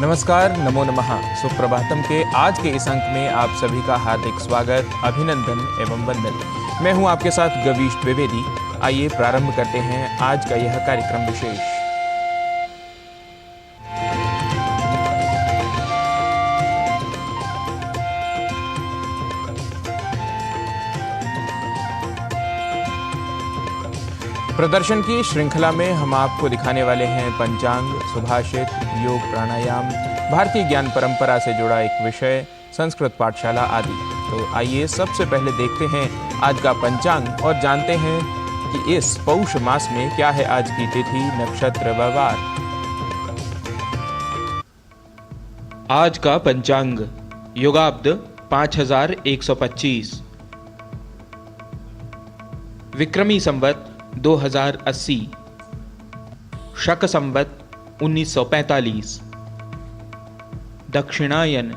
नमस्कार, नमो नमः। सुप्रभातम के आज के इस अंक में आप सभी का हार्दिक स्वागत, अभिनंदन एवं वंदन। मैं हूं आपके साथ गवीश द्विवेदी। आइए प्रारंभ करते हैं आज का यह कार्यक्रम विशेष। प्रदर्शन की श्रृंखला में हम आपको दिखाने वाले हैं पंचांग, सुभाषित, योग, प्राणायाम, भारतीय ज्ञान परंपरा से जुड़ा एक विषय, संस्कृत पाठशाला आदि। तो आइए सबसे पहले देखते हैं आज का पंचांग और जानते हैं कि इस पौष मास में क्या है आज की तिथि, नक्षत्र व वार। आज का पंचांग: युगाब्द 5125, विक्रमी संवत 2080, शक संवत 1945, दक्षिणायन,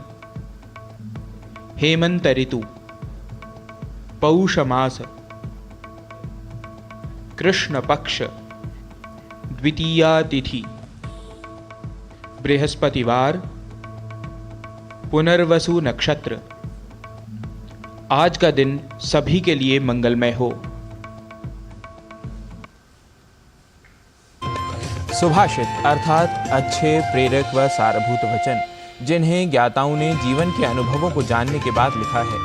हेमंत ऋतु, पौष मास, कृष्ण पक्ष, द्वितीया तिथि, बृहस्पतिवार, पुनर्वसु नक्षत्र। आज का दिन सभी के लिए मंगलमय हो। सुभाषित अर्थात अच्छे, प्रेरक व सारभूत वचन, जिन्हें ज्ञाताओं ने जीवन के अनुभवों को जानने के बाद लिखा है।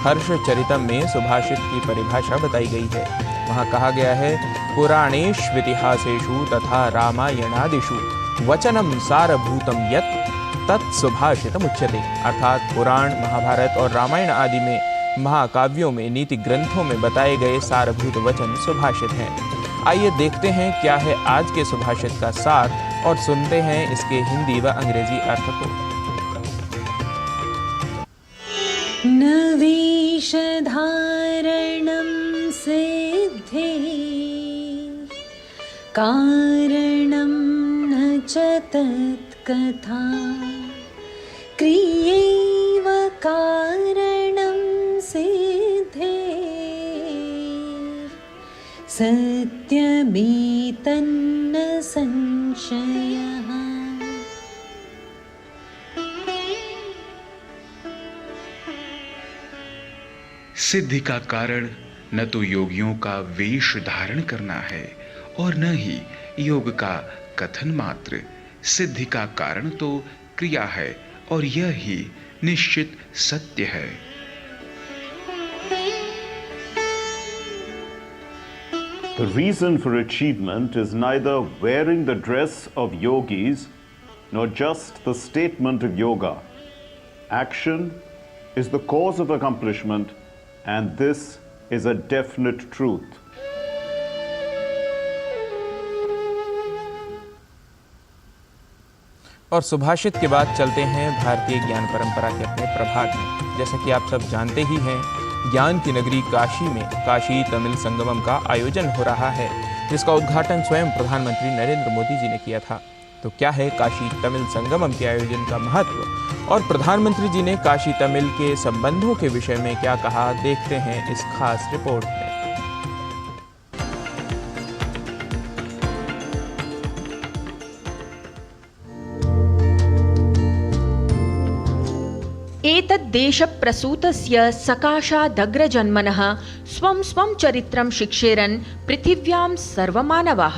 हर्षचरितम में सुभाषित की परिभाषा बताई गई है। वहाँ कहा गया है, पुराणेष्वितिहासेषु तथा रामायणादिषु वचनम सारभूतम यत् तत्सुभाषितम उच्यते। अर्थात पुराण, महाभारत और रामायण आदि में, महाकाव्यों में, नीति ग्रंथों में बताए गए सारभूत वचन सुभाषित हैं। आइए देखते हैं क्या है आज के सुभाषित का सार और सुनते हैं इसके हिंदी व अंग्रेजी अर्थ को। न वेशधारणं सिद्धे कारणं न च तत्कथा क्रियैव कारणं सिद्धे सत्यमेतन्न संशयः। सिद्धि का कारण न तो योगियों का वेश धारण करना है और न ही योग का कथन मात्र। सिद्धि का कारण तो क्रिया है और यह ही निश्चित सत्य है। The reason for achievement is neither wearing the dress of yogis nor just the statement of yoga. Action is the cause of accomplishment, and this is a definite truth. और सुभाषित के बाद चलते हैं भारतीय ज्ञान परंपरा के अपने प्रभाग में। जैसा कि आप सब जानते ही हैं, ज्ञान की नगरी काशी में काशी तमिल संगमम का आयोजन हो रहा है, जिसका उद्घाटन स्वयं प्रधानमंत्री नरेंद्र मोदी जी ने किया था। तो क्या है काशी तमिल संगमम के आयोजन का महत्व और प्रधानमंत्री जी ने काशी तमिल के संबंधों के विषय में क्या कहा, देखते हैं इस खास रिपोर्ट में। एतद्देशप्रसूतस्य सकाशादग्रजन्मनः स्वं स्वं चरित्रं शिक्षेरन् पृथिव्यां सर्वमानवाः।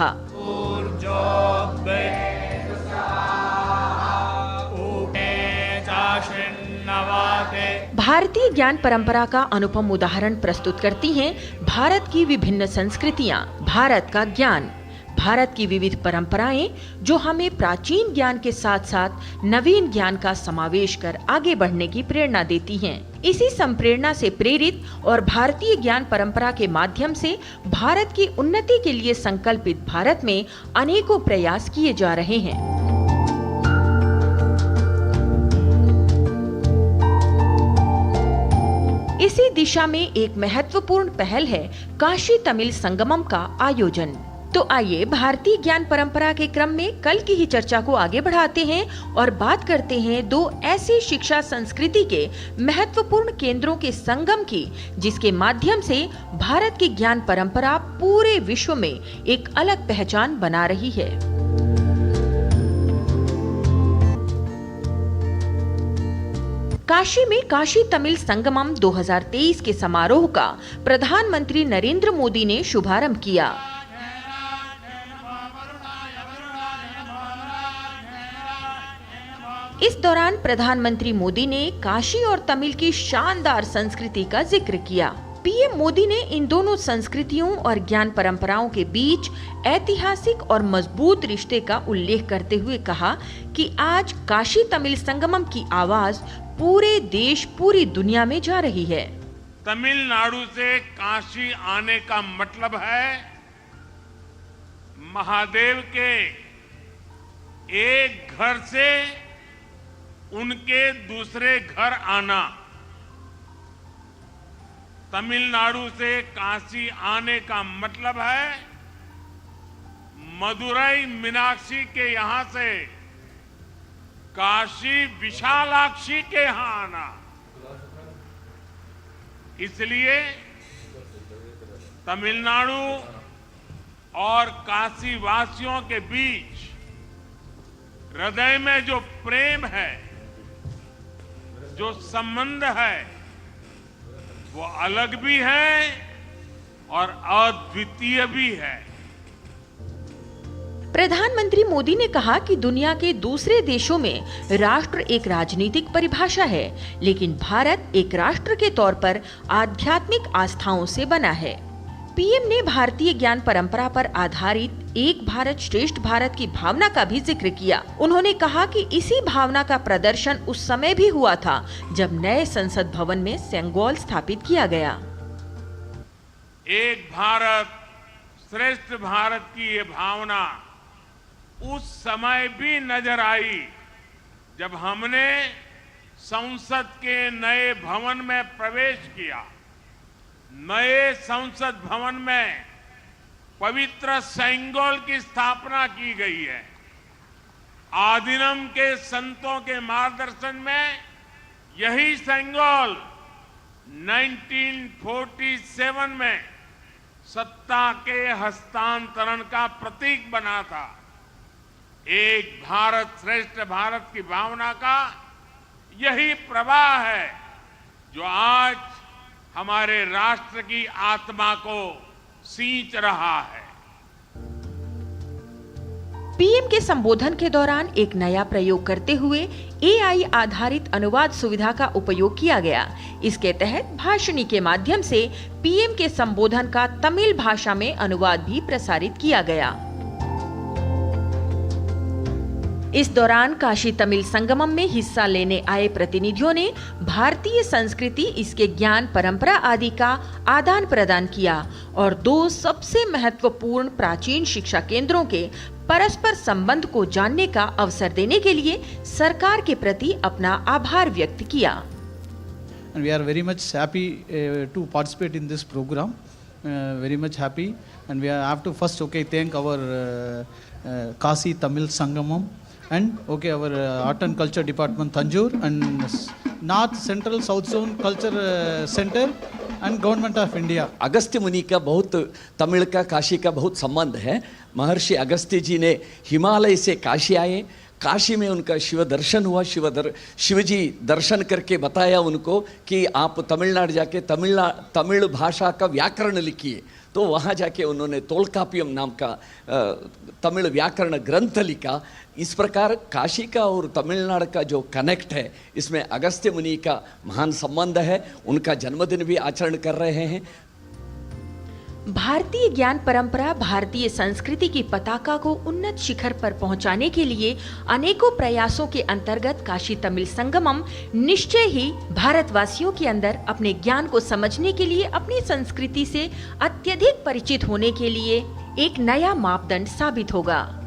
भारतीय ज्ञान परंपरा का अनुपम उदाहरण प्रस्तुत करती हैं भारत की विभिन्न संस्कृतियां, भारत का ज्ञान, भारत की विविध परंपराएं, जो हमें प्राचीन ज्ञान के साथ साथ नवीन ज्ञान का समावेश कर आगे बढ़ने की प्रेरणा देती हैं। इसी संप्रेरणा से प्रेरित और भारतीय ज्ञान परंपरा के माध्यम से भारत की उन्नति के लिए संकल्पित भारत में अनेकों प्रयास किए जा रहे हैं। इसी दिशा में एक महत्वपूर्ण पहल है काशी तमिल संगमम का आयोजन। तो आइए भारतीय ज्ञान परंपरा के क्रम में कल की ही चर्चा को आगे बढ़ाते हैं और बात करते हैं दो ऐसी शिक्षा संस्कृति के महत्वपूर्ण केंद्रों के संगम की, जिसके माध्यम से भारत की ज्ञान परंपरा पूरे विश्व में एक अलग पहचान बना रही है। काशी में काशी तमिल संगमम 2023 के समारोह का प्रधानमंत्री नरेंद्र मोदी ने शुभारंभ किया। इस दौरान प्रधानमंत्री मोदी ने काशी और तमिल की शानदार संस्कृति का जिक्र किया। पीएम मोदी ने इन दोनों संस्कृतियों और ज्ञान परंपराओं के बीच ऐतिहासिक और मजबूत रिश्ते का उल्लेख करते हुए कहा कि आज काशी तमिल संगमम की आवाज पूरे देश, पूरी दुनिया में जा रही है। तमिलनाडु से काशी आने का मतलब है महादेव के एक घर से उनके दूसरे घर आना। तमिलनाडु से काशी आने का मतलब है मदुरई मीनाक्षी के यहां से काशी विशालाक्षी के यहां आना। इसलिए तमिलनाडु और काशी वासियों के बीच हृदय में जो प्रेम है, जो संबंध है, वो अलग भी है और अद्वितीय भी है। प्रधानमंत्री मोदी ने कहा कि दुनिया के दूसरे देशों में राष्ट्र एक राजनीतिक परिभाषा है, लेकिन भारत एक राष्ट्र के तौर पर आध्यात्मिक आस्थाओं से बना है। पीएम ने भारतीय ज्ञान परंपरा पर आधारित एक भारत श्रेष्ठ भारत की भावना का भी जिक्र किया। उन्होंने कहा कि इसी भावना का प्रदर्शन उस समय भी हुआ था जब नए संसद भवन में सेंगोल स्थापित किया गया। एक भारत श्रेष्ठ भारत की ये भावना उस समय भी नजर आई जब हमने संसद के नए भवन में प्रवेश किया। नए संसद भवन में पवित्र सेंगोल की स्थापना की गई है। आदिनम के संतों के मार्गदर्शन में यही सेंगोल 1947 में सत्ता के हस्तांतरण का प्रतीक बना था। एक भारत श्रेष्ठ भारत की भावना का यही प्रवाह है जो आज हमारे राष्ट्र की आत्मा को सींच रहा है। पीएम के संबोधन के दौरान एक नया प्रयोग करते हुए एआई आधारित अनुवाद सुविधा का उपयोग किया गया। इसके तहत भाषणी के माध्यम से पीएम के संबोधन का तमिल भाषा में अनुवाद भी प्रसारित किया गया। इस दौरान काशी तमिल संगमम में हिस्सा लेने आए प्रतिनिधियों ने भारतीय संस्कृति, इसके ज्ञान परंपरा आदि का आदान प्रदान किया और दो सबसे महत्वपूर्ण प्राचीन शिक्षा केंद्रों के परस्पर संबंध को जानने का अवसर देने के लिए सरकार के प्रति अपना आभार व्यक्त किया। And we are very much happy to participate in this program. Very much happy, and we have to first thank our Kashi Tamil Sangamam. And our Art and Culture Department Tanjore and North Central South Zone Culture Center and Government of India. Agastya मुनि का बहुत तमिल का काशी का बहुत संबंध है। महर्षि अगस्त्य जी ने हिमालय से काशी आए, काशी में उनका शिव दर्शन हुआ। शिवजी दर्शन करके बताया उनको कि आप तमिलनाडु जाके तमिल भाषा का व्याकरण लिखिए। तो वहाँ जाके उन्होंने तोलकापियम नाम का तमिल व्याकरण ग्रंथ लिखा। इस प्रकार काशी का और तमिलनाडु का जो कनेक्ट है, इसमें अगस्त्य मुनि का महान संबंध है। उनका जन्मदिन भी आचरण कर रहे हैं। भारतीय ज्ञान परंपरा भारतीय संस्कृति की पताका को उन्नत शिखर पर पहुंचाने के लिए अनेकों प्रयासों के अंतर्गत काशी तमिल संगमम निश्चय ही भारतवासियों के अंदर अपने ज्ञान को समझने के लिए, अपनी संस्कृति से अत्यधिक परिचित होने के लिए एक नया मापदंड साबित होगा।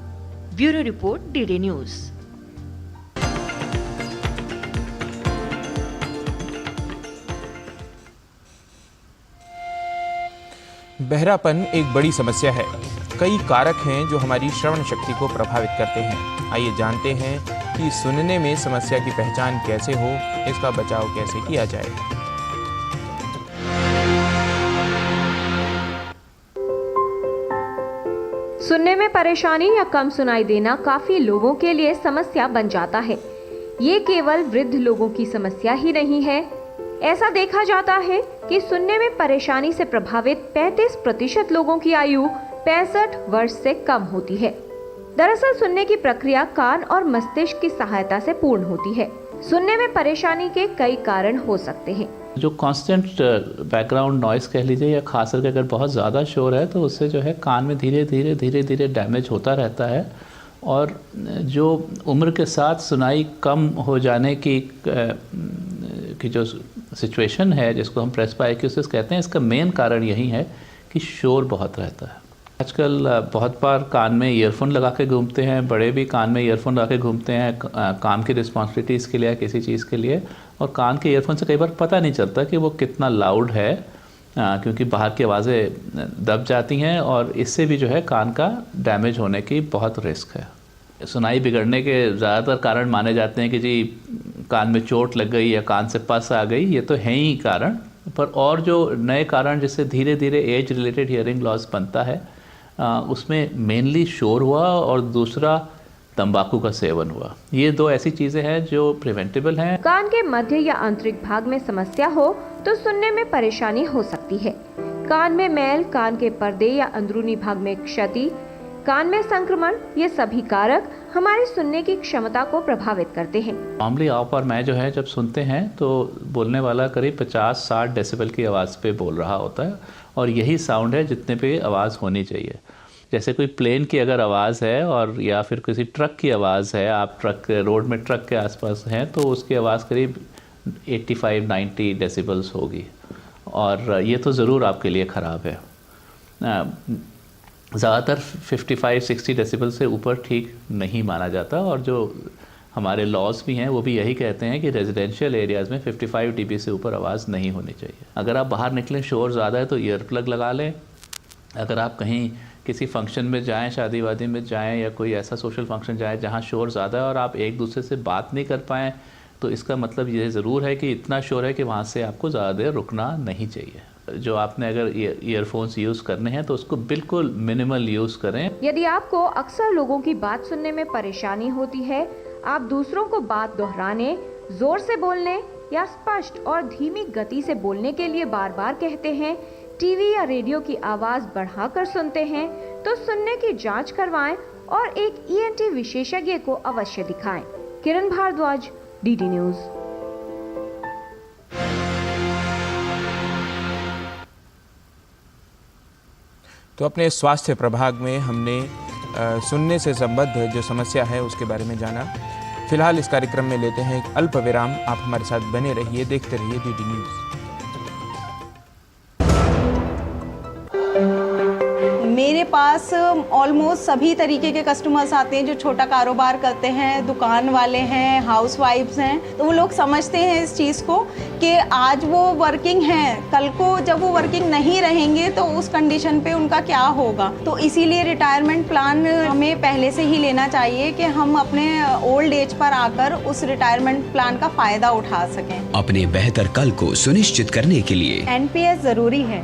Bureau report, DD news. बहरापन एक बड़ी समस्या है। कई कारक हैं जो हमारी श्रवण शक्ति को प्रभावित करते हैं। आइए जानते हैं कि सुनने में समस्या की पहचान कैसे हो, इसका बचाव कैसे किया जाए। सुनने में परेशानी या कम सुनाई देना काफी लोगों के लिए समस्या बन जाता है। ये केवल वृद्ध लोगों की समस्या ही नहीं है। ऐसा देखा जाता है कि सुनने में परेशानी से प्रभावित 35% लोगों की आयु 65 वर्ष से कम होती है। दरअसल सुनने की प्रक्रिया कान और मस्तिष्क की सहायता से पूर्ण होती है। सुनने में परेशानी के कई कारण हो सकते हैं। जो कांस्टेंट बैकग्राउंड नॉइस कह लीजिए, या खास करके अगर बहुत ज़्यादा शोर है तो उससे जो है कान में धीरे धीरे डैमेज होता रहता है। और जो उम्र के साथ सुनाई कम हो जाने की जो सिचुएशन है, जिसको हम प्रेस्बाइक्यूसिस कहते हैं, इसका मेन कारण यही है कि शोर बहुत रहता है। आजकल बहुत बार कान में ईयरफोन लगा के घूमते हैं, बड़े भी कान में ईयरफोन लगा के घूमते हैं काम की रिस्पॉन्सिबिलिटीज़ के लिए या किसी चीज़ के लिए, और कान के ईयरफोन से कई बार पता नहीं चलता कि वो कितना लाउड है, क्योंकि बाहर की आवाज़ें दब जाती हैं और इससे भी जो है कान का डैमेज होने की बहुत रिस्क है। सुनाई बिगड़ने के ज़्यादातर कारण माने जाते हैं कि जी कान में चोट लग गई या कान से पस आ गई, ये तो हैं ही कारण, पर और जो नए कारण जिससे धीरे धीरे एज रिलेटेड हियरिंग लॉस बनता है, उसमें मेनली शोर हुआ और दूसरा तंबाकू का सेवन हुआ। ये दो ऐसी चीज़ें हैं जो प्रिवेंटेबल हैं। कान के मध्य या आंतरिक भाग में समस्या हो तो सुनने में परेशानी हो सकती है। कान में मैल, कान के पर्दे या अंदरूनी भाग में क्षति, कान में संक्रमण, ये सभी कारक हमारी सुनने की क्षमता को प्रभावित करते हैं। नॉर्मली आप और मैं जो है जब सुनते हैं तो बोलने वाला करीब 50-60 डेसिबल की आवाज़ पे बोल रहा होता है, और यही साउंड है जितने पे आवाज़ होनी चाहिए। जैसे कोई प्लेन की अगर आवाज़ है और या फिर किसी ट्रक की आवाज़ है, आप रोड में ट्रक के आसपास हैं, तो उसकी आवाज़ करीब 85-90 डेसिबल्स होगी, और ये तो ज़रूर आपके लिए ख़राब है। ज़्यादातर 55-60 डेसिबल से ऊपर ठीक नहीं माना जाता, और जो हमारे लॉज भी हैं वो भी यही कहते हैं कि रेजिडेंशियल एरियाज़ में 55 dB से ऊपर आवाज़ नहीं होनी चाहिए। अगर आप बाहर निकलें, शोर ज़्यादा है तो ईयर प्लग लगा लें। अगर आप कहीं किसी फंक्शन में जाएं, शादी वादी में जाएं, या कोई ऐसा सोशल फंक्शन जाएं जहां शोर ज़्यादा है और आप एक दूसरे से बात नहीं कर पाएँ, तो इसका मतलब ये ज़रूर है कि इतना शोर है कि वहाँ से आपको ज़्यादा देर रुकना नहीं चाहिए। जो आपने अगर ईयरफोन्स यूज़ करने हैं तो उसको बिल्कुल मिनिमल यूज़ करें। यदि आपको अक्सर लोगों की बात सुनने में परेशानी होती है, आप दूसरों को बात दोहराने, जोर से बोलने या स्पष्ट और धीमी गति से बोलने के लिए बार बार कहते हैं, टीवी या रेडियो की आवाज़ बढ़ाकर सुनते हैं, तो सुनने की जांच करवाएं और एक ENT विशेषज्ञ को अवश्य दिखाएं। किरण भारद्वाज, DD न्यूज़। तो अपने स्वास्थ्य प्रभाग में हमने सुनने से संबद्ध जो समस्या है उसके बारे में जाना। फिलहाल इस कार्यक्रम में लेते हैं एक अल्प विराम। आप हमारे साथ बने रहिए, देखते रहिए DD न्यूज़। मेरे पास ऑलमोस्ट सभी तरीके के कस्टमर्स आते हैं जो छोटा कारोबार करते हैं, दुकान वाले हैं, हाउसवाइफ्स हैं। तो वो लोग समझते हैं इस चीज़ को कि आज वो वर्किंग हैं, कल को जब वो वर्किंग नहीं रहेंगे तो उस कंडीशन पे उनका क्या होगा। तो इसीलिए रिटायरमेंट प्लान हमें पहले से ही लेना चाहिए कि हम अपने ओल्ड एज पर आकर उस रिटायरमेंट प्लान का फ़ायदा उठा सकें। अपने बेहतर कल को सुनिश्चित करने के लिए NPS ज़रूरी है।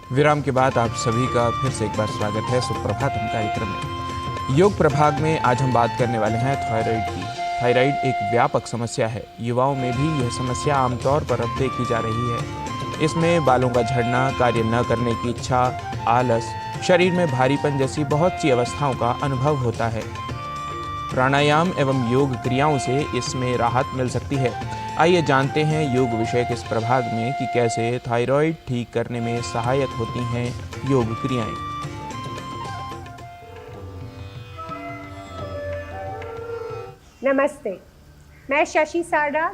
विराम के बाद आप सभी का फिर से एक बार स्वागत है सुप्रभातम कार्यक्रम में। योग प्रभाग में आज हम बात करने वाले हैं थायराइड की। थायराइड एक व्यापक समस्या है। युवाओं में भी यह समस्या आमतौर पर अब देखी जा रही है। इसमें बालों का झड़ना, कार्य न करने की इच्छा, आलस, शरीर में भारीपन जैसी बहुत सी अवस्थाओं का अनुभव होता है। प्राणायाम एवं योग क्रियाओं से इसमें राहत मिल सकती है। आइए जानते हैं योग विषय के इस प्रभाग में कि कैसे थायराइड ठीक करने में सहायक होती हैं योग क्रियाएं। नमस्ते, मैं शशि सारदा।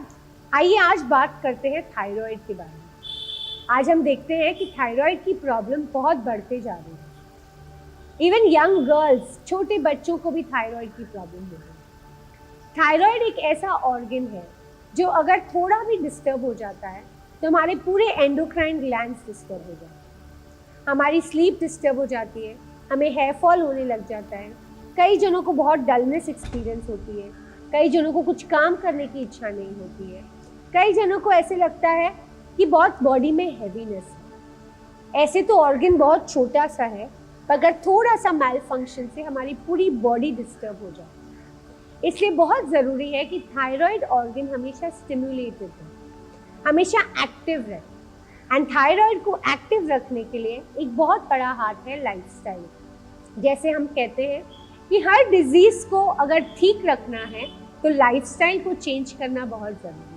आइए आज बात करते हैं थायराइड के बारे में। आज हम देखते हैं कि थायराइड की प्रॉब्लम बहुत बढ़ते जा रही है। इवन यंग गर्ल्स, छोटे बच्चों को भी थायराइड की प्रॉब्लम हो रही है। थायराइड एक ऐसा ऑर्गन है जो अगर थोड़ा भी डिस्टर्ब हो जाता है तो हमारे पूरे एंडोक्राइन ग्लैंड्स डिस्टर्ब हो जाते हैं, हमारी स्लीप डिस्टर्ब हो जाती है, हमें हेयर फॉल होने लग जाता है, कई जनों को बहुत डलनेस एक्सपीरियंस होती है, कई जनों को कुछ काम करने की इच्छा नहीं होती है, कई जनों को ऐसे लगता है कि बहुत बॉडी में हैवीनेस है। ऐसे तो ऑर्गन बहुत छोटा सा है, पर अगर थोड़ा सा मैल फंक्शन से हमारी पूरी बॉडी डिस्टर्ब हो जाए। इसलिए बहुत ज़रूरी है कि थायराइड ऑर्गन हमेशा स्टिमुलेटेड रहे, हमेशा एक्टिव रहे। एंड थायराइड को एक्टिव रखने के लिए एक बहुत बड़ा हाथ है लाइफस्टाइल। जैसे हम कहते हैं कि हर डिजीज़ को अगर ठीक रखना है तो लाइफस्टाइल को चेंज करना बहुत ज़रूरी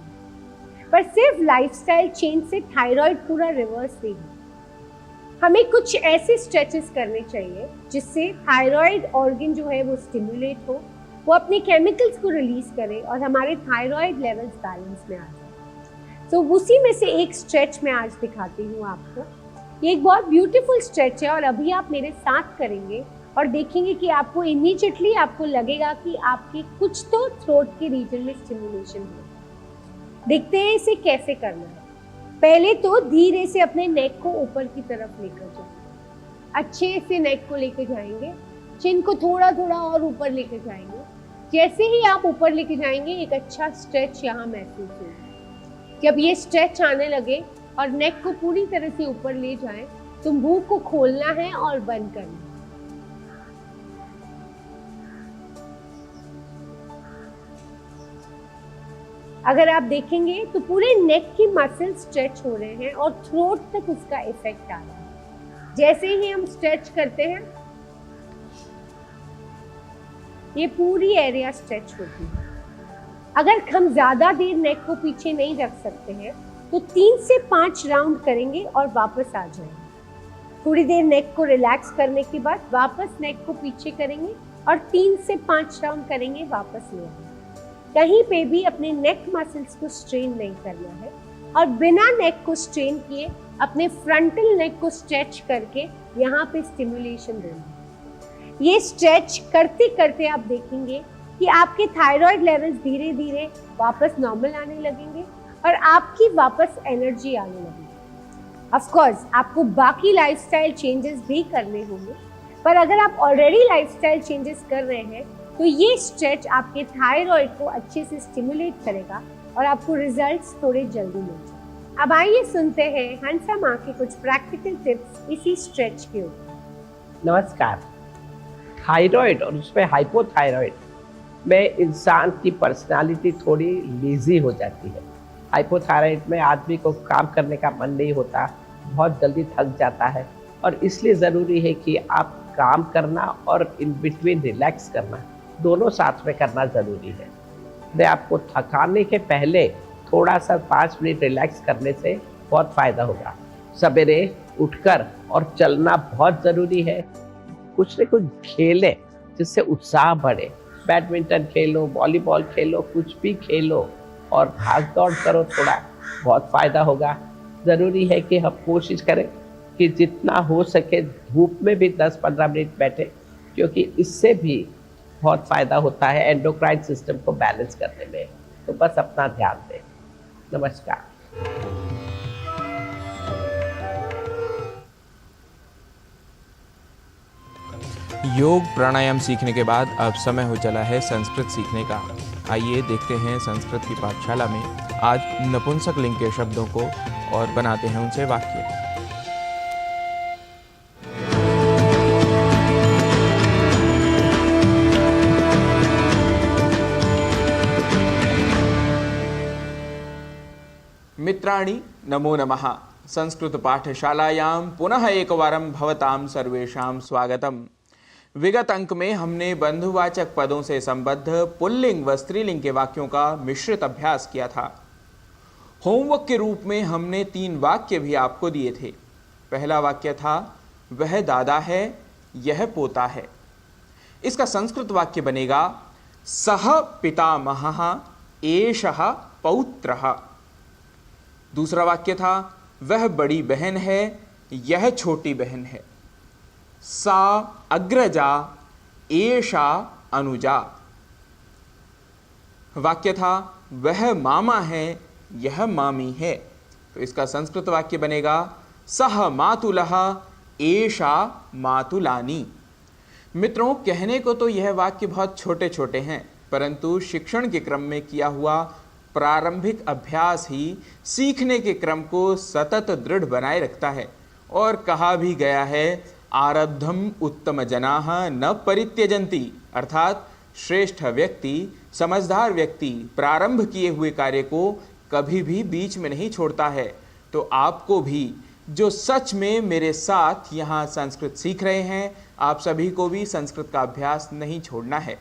है। पर सिर्फ लाइफस्टाइल चेंज से थायराइड पूरा रिवर्स नहीं है। हमें कुछ ऐसे स्ट्रेचेस करने चाहिए जिससे थायराइड ऑर्गन जो है वो स्टिमुलेट हो, वो अपने केमिकल्स को रिलीज करे और हमारे थायराइड लेवल्स बैलेंस में आ जाए। तो उसी में से एक स्ट्रेच मैं आज दिखाती हूँ आपको। ये एक बहुत ब्यूटीफुल स्ट्रेच है और अभी आप मेरे साथ करेंगे और देखेंगे कि आपको इमीडिएटली आपको लगेगा कि आपके कुछ तो थ्रोट के रीजन में स्टिमुलेशन हो। देखते हैं इसे कैसे करना है। पहले तो धीरे से अपने नेक को ऊपर की तरफ लेकर जाएंगे, अच्छे से नेक को लेकर जाएंगे, चिन को थोड़ा थोड़ा और ऊपर लेकर जाएंगे। जैसे ही आप ऊपर लेके जाएंगे एक अच्छा स्ट्रेच यहाँ महसूस होगा। जब ये स्ट्रेच आने लगे और नेक को पूरी तरह से ऊपर ले जाएं, तो मुंह को खोलना है और बंद करना है। अगर आप देखेंगे तो पूरे नेक की मसल स्ट्रेच हो रहे हैं और थ्रोट तक उसका इफेक्ट आ रहा है। जैसे ही हम स्ट्रेच करते हैं ये पूरी एरिया स्ट्रेच होती है। अगर हम ज़्यादा देर नेक को पीछे नहीं रख सकते हैं तो 3 से 5 राउंड करेंगे और वापस आ जाएंगे। थोड़ी देर नेक को रिलैक्स करने के बाद वापस नेक को पीछे करेंगे और 3 से 5 राउंड करेंगे, वापस ले आएंगे। कहीं पे भी अपने नेक मसल्स को स्ट्रेन नहीं करना है और बिना नेक को स्ट्रेन किए अपने फ्रंटल नेक को स्ट्रेच करके यहाँ पे स्टिमुलेशन देना। ये स्ट्रेच करते करते आप देखेंगे कि आपके थायराइड लेवल्स धीरे धीरे वापस नॉर्मल आने लगेंगे और आपकी वापस एनर्जी आने लगेगी। ऑफ कोर्स आपको बाकी लाइफस्टाइल चेंजेस भी करने होंगे, पर अगर आप ऑलरेडी लाइफस्टाइल चेंजेस कर रहे हैं तो ये स्ट्रेच आपके थायराइड को अच्छे से स्टिमुलेट करेगा और आपको रिजल्ट्स थोड़े जल्दी मिल जाएंगे। अब आइए सुनते हैं हंसा माँ के कुछ प्रैक्टिकल टिप्स इसी स्ट्रेच के ऊपर। नमस्कार। थायराइड और उसमें हाइपोथायराइड में इंसान की पर्सनालिटी थोड़ी लेजी हो जाती है। हाइपोथायराइड में आदमी को काम करने का मन नहीं होता, बहुत जल्दी थक जाता है और इसलिए ज़रूरी है कि आप काम करना और इन बिटवीन रिलैक्स करना दोनों साथ में करना ज़रूरी है। मैं आपको थकाने के पहले थोड़ा सा 5 मिनट रिलैक्स करने से बहुत फ़ायदा होगा। सवेरे उठकर और चलना बहुत ज़रूरी है। कुछ न कुछ खेलें जिससे उत्साह बढ़े। बैडमिंटन खेलो, वॉलीबॉल खेलो, कुछ भी खेलो और भाग दौड़ करो, थोड़ा बहुत फ़ायदा होगा। ज़रूरी है कि हम कोशिश करें कि जितना हो सके धूप में भी 10-15 मिनट बैठे, क्योंकि इससे भी बहुत फ़ायदा होता है एंडोक्राइन सिस्टम को बैलेंस करने में। तो बस अपना ध्यान दें। नमस्कार। योग प्राणायाम सीखने के बाद अब समय हो चला है संस्कृत सीखने का। आइए देखते हैं संस्कृत की पाठशाला में आज नपुंसक लिंग के शब्दों को और बनाते हैं उनसे वाक्य। मित्राणि नमो नमः। संस्कृत पाठशालायां पुनः एकवारं भवतां सर्वेषां स्वागतम्। विगत अंक में हमने बंधुवाचक पदों से संबद्ध पुल्लिंग व स्त्रीलिंग के वाक्यों का मिश्रित अभ्यास किया था। होमवर्क के रूप में हमने 3 वाक्य भी आपको दिए थे। पहला वाक्य था वह दादा है, यह पोता है। इसका संस्कृत वाक्य बनेगा सह पितामहः एषः पौत्रः। दूसरा वाक्य था वह बड़ी बहन है, यह छोटी बहन है। सा अग्रजा एषा अनुजा। वाक्य था वह मामा है, यह मामी है। तो इसका संस्कृत वाक्य बनेगा सह मातुलः एषा मातुलानी। मित्रों, कहने को तो यह वाक्य बहुत छोटे छोटे हैं, परंतु शिक्षण के क्रम में किया हुआ प्रारंभिक अभ्यास ही सीखने के क्रम को सतत दृढ़ बनाए रखता है। और कहा भी गया है आरब्धम उत्तम जनाः न परित्यजन्ति, अर्थात श्रेष्ठ व्यक्ति, समझदार व्यक्ति प्रारंभ किए हुए कार्य को कभी भी बीच में नहीं छोड़ता है। तो आपको भी, जो सच में मेरे साथ यहाँ संस्कृत सीख रहे हैं, आप सभी को भी संस्कृत का अभ्यास नहीं छोड़ना है।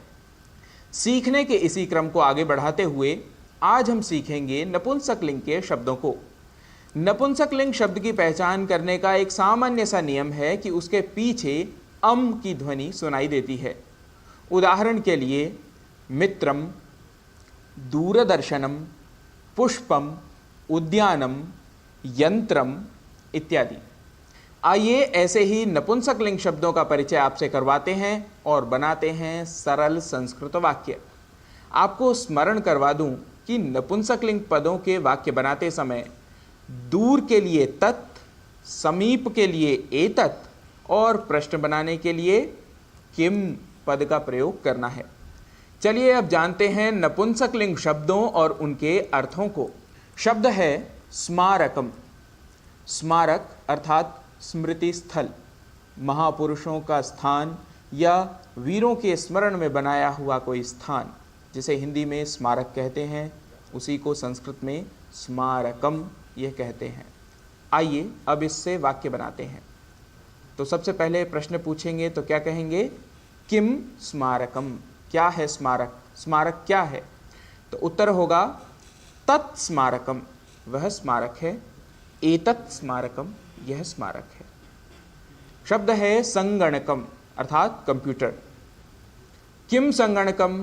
सीखने के इसी क्रम को आगे बढ़ाते हुए आज हम सीखेंगे नपुंसकलिंग के शब्दों को। नपुंसकलिंग शब्द की पहचान करने का एक सामान्य सा नियम है कि उसके पीछे अम की ध्वनि सुनाई देती है। उदाहरण के लिए मित्रम, दूरदर्शनम, पुष्पम, उद्यानम, यंत्रम इत्यादि। आइए ऐसे ही नपुंसकलिंग शब्दों का परिचय आपसे करवाते हैं और बनाते हैं सरल संस्कृत वाक्य। आपको स्मरण करवा दूं कि नपुंसकलिंग पदों के वाक्य बनाते समय दूर के लिए तत्, समीप के लिए एतत् और प्रश्न बनाने के लिए किम पद का प्रयोग करना है। चलिए अब जानते हैं नपुंसकलिंग शब्दों और उनके अर्थों को। शब्द है स्मारकम। स्मारक अर्थात स्मृति स्थल, महापुरुषों का स्थान या वीरों के स्मरण में बनाया हुआ कोई स्थान, जिसे हिंदी में स्मारक कहते हैं, उसी को संस्कृत में स्मारकम यह कहते हैं। आइए अब इससे वाक्य बनाते हैं। तो सबसे पहले प्रश्न पूछेंगे तो क्या कहेंगे? किम स्मारकम, क्या है स्मारक, स्मारक क्या है? तो उत्तर होगा तत् स्मारकम, वह स्मारक है। एतत् स्मारकम, यह स्मारक है। शब्द है संगणकम अर्थात कंप्यूटर। किम संगणकम,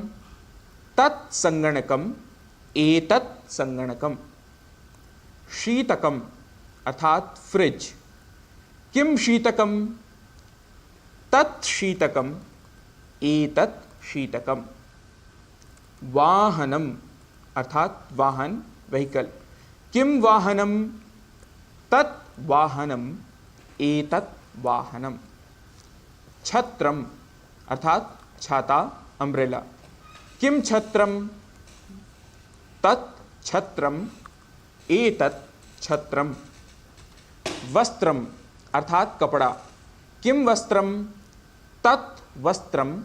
तत् संगणकम, एतत् संगणकम। शीतकम अर्थात फ्रिज। किम शीतकम, तत् शीतकम, एतत् शीतकम। वाहनम अर्थात वाहन, व्हीकल। किम वाहनम, तत् वाहनम, एतत् वाहनम। छत्रम अर्थात छाता, अम्ब्रेला। किम छत्रम, तत् छत्रम, एतत् छत्रम। वस्त्रम अर्थात कपड़ा। किम वस्त्रम, तत् वस्त्रम,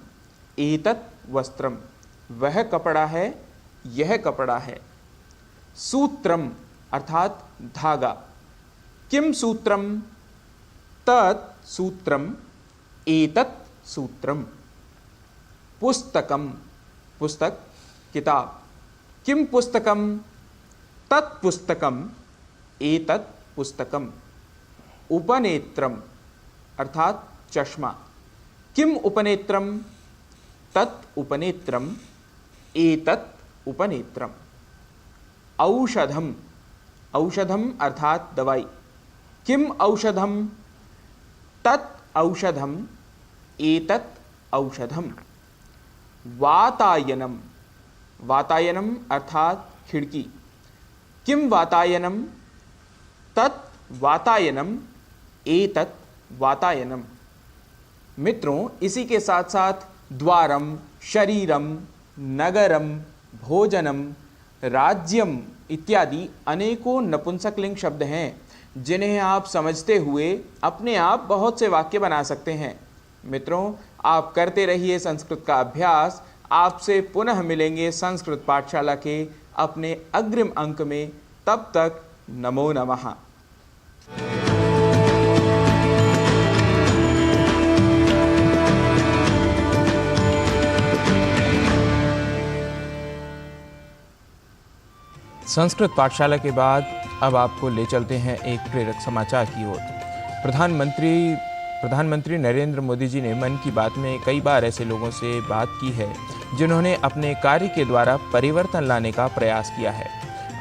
एतत् वस्त्रम। वह कपड़ा है, यह कपड़ा है। सूत्रम अर्थात धागा। किम सूत्रम, तत् सूत्रम, एतत् सूत्रम। पुस्तकम, पुस्तक, किताब। किम पुस्तकम, तत् पुस्तकम, एतत् पुस्तकम। उपनेत्रम अर्थात चश्मा। किम उपनेत्रम, तत् उपनेत्रम, एतत् उपनेत्रम। औषधम, औषधम अर्थात दवाई। किम औषधम, तत् औषधम, एतत् औषधम। वातायनम, वातायनम अर्थात खिड़की। किम वातायनम, तत् वातायनम, एतत् वातायनम। मित्रों, इसी के साथ साथ द्वारम, शरीरम, नगरम, भोजनम, राज्यम इत्यादि अनेकों नपुंसकलिंग शब्द हैं जिन्हें आप समझते हुए अपने आप बहुत से वाक्य बना सकते हैं। मित्रों, आप करते रहिए संस्कृत का अभ्यास। आपसे पुनः मिलेंगे संस्कृत पाठशाला के अपने अग्रिम अंक में। तब तक नमो नमः। संस्कृत पाठशाला के बाद अब आपको ले चलते हैं एक प्रेरक समाचार की ओर। प्रधानमंत्री नरेंद्र मोदी जी ने मन की बात में कई बार ऐसे लोगों से बात की है जिन्होंने अपने कार्य के द्वारा परिवर्तन लाने का प्रयास किया है।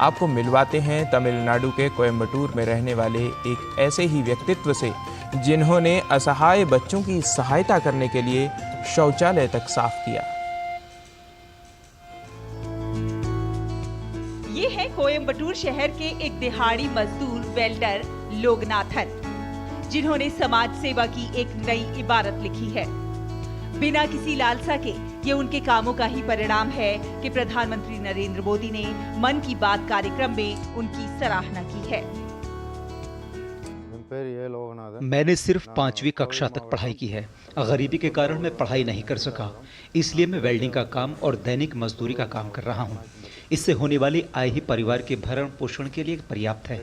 आपको मिलवाते हैं तमिलनाडु के कोयम्बटूर में रहने वाले एक ऐसे ही व्यक्तित्व से जिन्होंने असहाय बच्चों की सहायता करने के लिए शौचालय तक साफ किया। ये है कोयम्बटूर शहर के एक दिहाड़ी मजदूर वेल्डर लोगनाथन, जिन्होंने समाज सेवा की एक नई इबारत लिखी है। बिना किसी लालसा के ये उनके कामों का ही परिणाम है कि प्रधानमंत्री नरेंद्र मोदी ने मन की बात कार्यक्रम में उनकी सराहना की है। मैंने सिर्फ 5वीं कक्षा तक पढ़ाई की है। गरीबी के कारण मैं पढ़ाई नहीं कर सका, इसलिए मैं वेल्डिंग का काम और दैनिक मजदूरी का काम कर रहा हूँ। इससे होने वाली आय ही परिवार के भरण पोषण के लिए पर्याप्त है।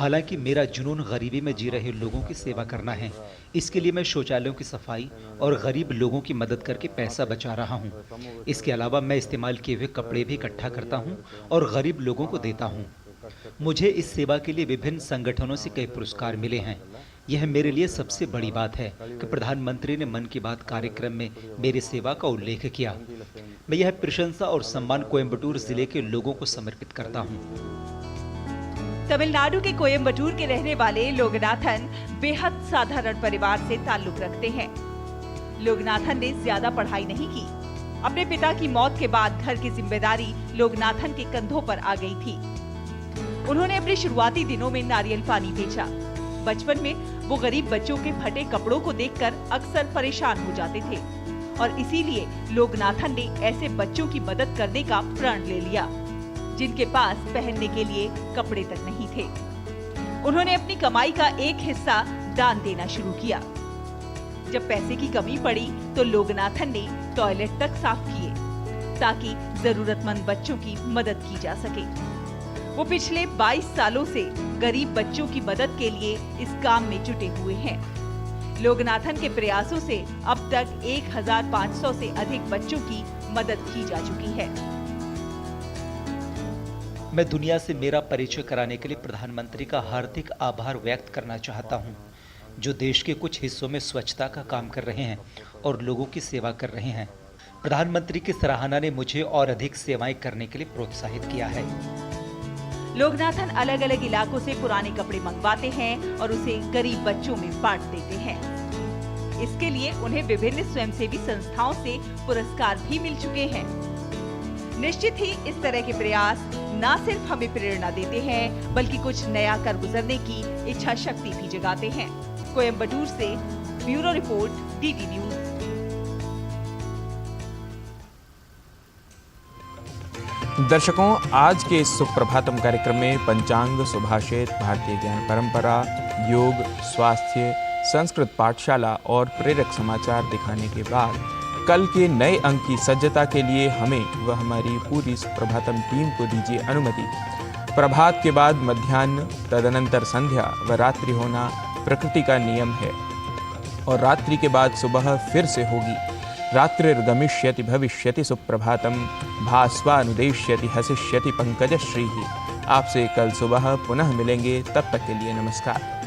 हालांकि मेरा जुनून गरीबी में जी रहे लोगों की सेवा करना है। इसके लिए मैं शौचालयों की सफाई और गरीब लोगों की मदद करके पैसा बचा रहा हूँ। इसके अलावा मैं इस्तेमाल किए हुए कपड़े भी इकट्ठा करता हूँ और गरीब लोगों को देता हूँ। मुझे इस सेवा के लिए विभिन्न संगठनों से कई पुरस्कार मिले हैं। यह मेरे लिए सबसे बड़ी बात है कि प्रधानमंत्री ने मन की बात कार्यक्रम में मेरी सेवा का उल्लेख किया। मैं यह प्रशंसा और सम्मान कोयम्बटूर जिले के लोगों को समर्पित करता हूँ। तमिलनाडु के कोयम्बटूर के रहने वाले लोगनाथन बेहद साधारण परिवार से ताल्लुक रखते हैं। लोगनाथन ने ज्यादा पढ़ाई नहीं की। अपने पिता की मौत के बाद घर की जिम्मेदारी लोगनाथन के कंधों पर आ गई थी। उन्होंने अपने शुरुआती दिनों में नारियल पानी बेचा। बचपन में वो गरीब बच्चों के फटे कपड़ों को देखकर अक्सर परेशान हो जाते थे और इसीलिए लोगनाथन ने ऐसे बच्चों की मदद करने का प्रण ले लिया जिनके पास पहनने के लिए कपड़े तक नहीं थे। उन्होंने अपनी कमाई का एक हिस्सा दान देना शुरू किया। जब पैसे की कमी पड़ी तो लोगनाथन ने टॉयलेट तक साफ किए ताकि जरूरतमंद बच्चों की मदद की जा सके। वो पिछले 22 सालों से गरीब बच्चों की मदद के लिए इस काम में जुटे हुए हैं। लोगनाथन के प्रयासों से अब तक 1500 से अधिक बच्चों की मदद की जा चुकी है। मैं दुनिया से मेरा परिचय कराने के लिए प्रधानमंत्री का हार्दिक आभार व्यक्त करना चाहता हूं, जो देश के कुछ हिस्सों में स्वच्छता का काम कर रहे हैं और लोगों की सेवा कर रहे हैं। प्रधानमंत्री की सराहना ने मुझे और अधिक सेवाएं करने के लिए प्रोत्साहित किया है। लोगनाथन अलग अलग इलाकों से पुराने कपड़े मंगवाते हैं और उसे गरीब बच्चों में बांट देते हैं। इसके लिए उन्हें विभिन्न स्वयंसेवी संस्थाओं से पुरस्कार भी मिल चुके हैं। निश्चित ही इस तरह के प्रयास न सिर्फ हमें प्रेरणा देते हैं बल्कि कुछ नया कर गुजरने की इच्छा शक्ति भी जगाते हैं। कोयम्बटूर से ब्यूरो रिपोर्ट, DD न्यूज। दर्शकों, आज के इस सुप्रभातम कार्यक्रम में पंचांग, सुभाषित, भारतीय ज्ञान परंपरा, योग, स्वास्थ्य, संस्कृत पाठशाला और प्रेरक समाचार दिखाने के बाद कल के नए अंक की सज्जता के लिए हमें व हमारी पूरी सुप्रभातम टीम को दीजिए अनुमति। प्रभात के बाद मध्याह्न, तदनंतर संध्या व रात्रि होना प्रकृति का नियम है और रात्रि के बाद सुबह फिर से होगी। रात्रिर्गमिष्यति भविष्यति सुप्रभातम, भास्वानुदेश्यति हसिष्यति पंकजश्रीः। आपसे कल सुबह पुनः मिलेंगे, तब तक के लिए नमस्कार।